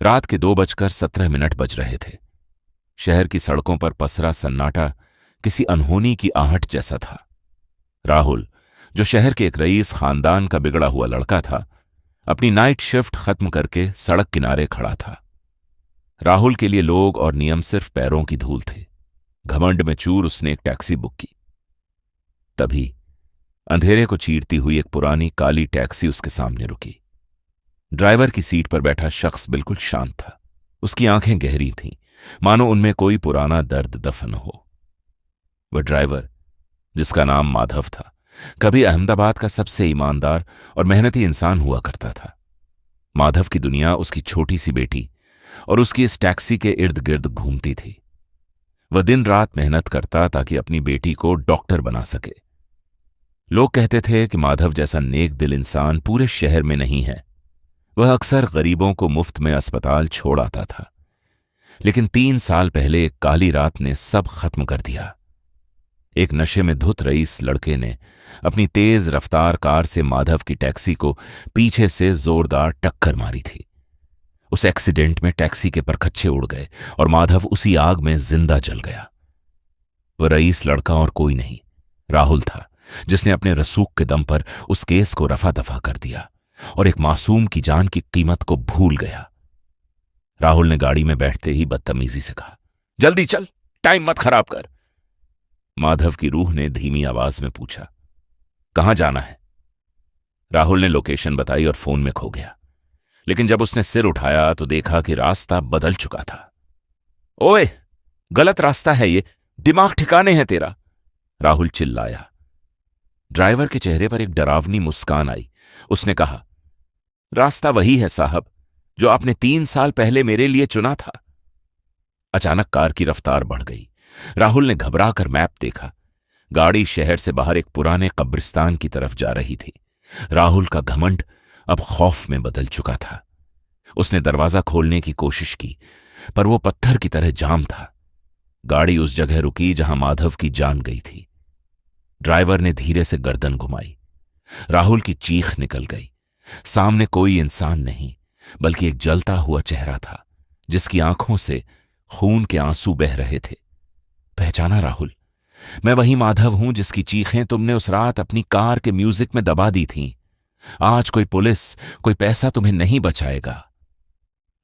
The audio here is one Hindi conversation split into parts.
रात के 2:17 बज रहे थे। शहर की सड़कों पर पसरा सन्नाटा किसी अनहोनी की आहट जैसा था। राहुल, जो शहर के एक रईस खानदान का बिगड़ा हुआ लड़का था, अपनी नाइट शिफ्ट खत्म करके सड़क किनारे खड़ा था। राहुल के लिए लोग और नियम सिर्फ पैरों की धूल थे। घमंड में चूर उसने एक टैक्सी बुक की। तभी अंधेरे को चीरती हुई एक पुरानी काली टैक्सी उसके सामने रुकी। ड्राइवर की सीट पर बैठा शख्स बिल्कुल शांत था। उसकी आंखें गहरी थीं, मानो उनमें कोई पुराना दर्द दफन हो। वह ड्राइवर, जिसका नाम माधव था, कभी अहमदाबाद का सबसे ईमानदार और मेहनती इंसान हुआ करता था। माधव की दुनिया उसकी छोटी सी बेटी और उसकी इस टैक्सी के इर्द गिर्द घूमती थी। वह दिन रात मेहनत करता ताकि अपनी बेटी को डॉक्टर बना सके। लोग कहते थे कि माधव जैसा नेक दिल इंसान पूरे शहर में नहीं है। वह अक्सर गरीबों को मुफ्त में अस्पताल छोड़ आता था। लेकिन 3 साल पहले एक काली रात ने सब खत्म कर दिया। एक नशे में धुत रईस लड़के ने अपनी तेज रफ्तार कार से माधव की टैक्सी को पीछे से जोरदार टक्कर मारी थी। उस एक्सीडेंट में टैक्सी के परखच्चे उड़ गए और माधव उसी आग में जिंदा जल गया। वह रईस लड़का और कोई नहीं, राहुल था, जिसने अपने रसूख के दम पर उस केस को रफा दफा कर दिया और एक मासूम की जान की कीमत को भूल गया। राहुल ने गाड़ी में बैठते ही बदतमीजी से कहा, जल्दी चल, टाइम मत खराब कर। माधव की रूह ने धीमी आवाज में पूछा, कहां जाना है? राहुल ने लोकेशन बताई और फोन में खो गया। लेकिन जब उसने सिर उठाया तो देखा कि रास्ता बदल चुका था। ओए, गलत रास्ता है ये, दिमाग ठिकाने है तेरा, राहुल चिल्लाया। ड्राइवर के चेहरे पर एक डरावनी मुस्कान आई। उसने कहा, रास्ता वही है साहब, जो आपने 3 साल पहले मेरे लिए चुना था। अचानक कार की रफ्तार बढ़ गई। राहुल ने घबराकर मैप देखा। गाड़ी शहर से बाहर एक पुराने कब्रिस्तान की तरफ जा रही थी। राहुल का घमंड अब खौफ में बदल चुका था। उसने दरवाजा खोलने की कोशिश की, पर वो पत्थर की तरह जाम था। गाड़ी उस जगह रुकी जहां माधव की जान गई थी। ड्राइवर ने धीरे से गर्दन घुमाई। राहुल की चीख निकल गई। सामने कोई इंसान नहीं, बल्कि एक जलता हुआ चेहरा था, जिसकी आंखों से खून के आंसू बह रहे थे। पहचाना राहुल? मैं वही माधव हूं जिसकी चीखें तुमने उस रात अपनी कार के म्यूजिक में दबा दी थीं। आज कोई पुलिस, कोई पैसा तुम्हें नहीं बचाएगा।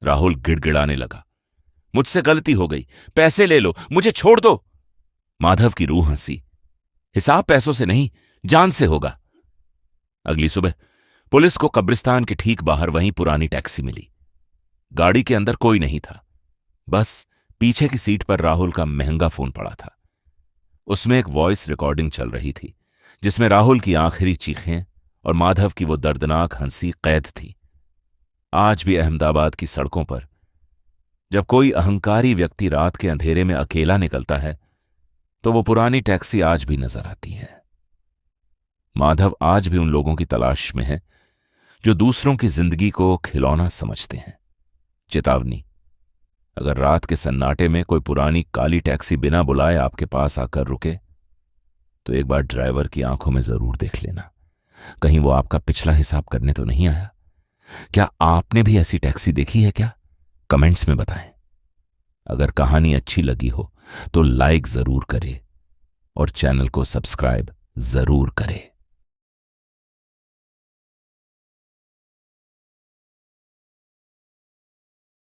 राहुल गिड़गिड़ाने लगा, मुझसे गलती हो गई, पैसे ले लो, मुझे छोड़ दो। माधव की रूह हंसी, हिसाब पैसों से नहीं, जान से होगा। अगली सुबह पुलिस को कब्रिस्तान के ठीक बाहर वहीं पुरानी टैक्सी मिली। गाड़ी के अंदर कोई नहीं था, बस पीछे की सीट पर राहुल का महंगा फोन पड़ा था। उसमें एक वॉइस रिकॉर्डिंग चल रही थी, जिसमें राहुल की आखिरी चीखें और माधव की वो दर्दनाक हंसी कैद थी। आज भी अहमदाबाद की सड़कों पर जब कोई अहंकारी व्यक्ति रात के अंधेरे में अकेला निकलता है, तो वो पुरानी टैक्सी आज भी नजर आती है। माधव आज भी उन लोगों की तलाश में है जो दूसरों की जिंदगी को खिलौना समझते हैं। चेतावनी, अगर रात के सन्नाटे में कोई पुरानी काली टैक्सी बिना बुलाए आपके पास आकर रुके, तो एक बार ड्राइवर की आंखों में जरूर देख लेना, कहीं वो आपका पिछला हिसाब करने तो नहीं आया। क्या आपने भी ऐसी टैक्सी देखी है क्या? कमेंट्स में बताएं। अगर कहानी अच्छी लगी हो तो लाइक जरूर करें और चैनल को सब्सक्राइब जरूर करें।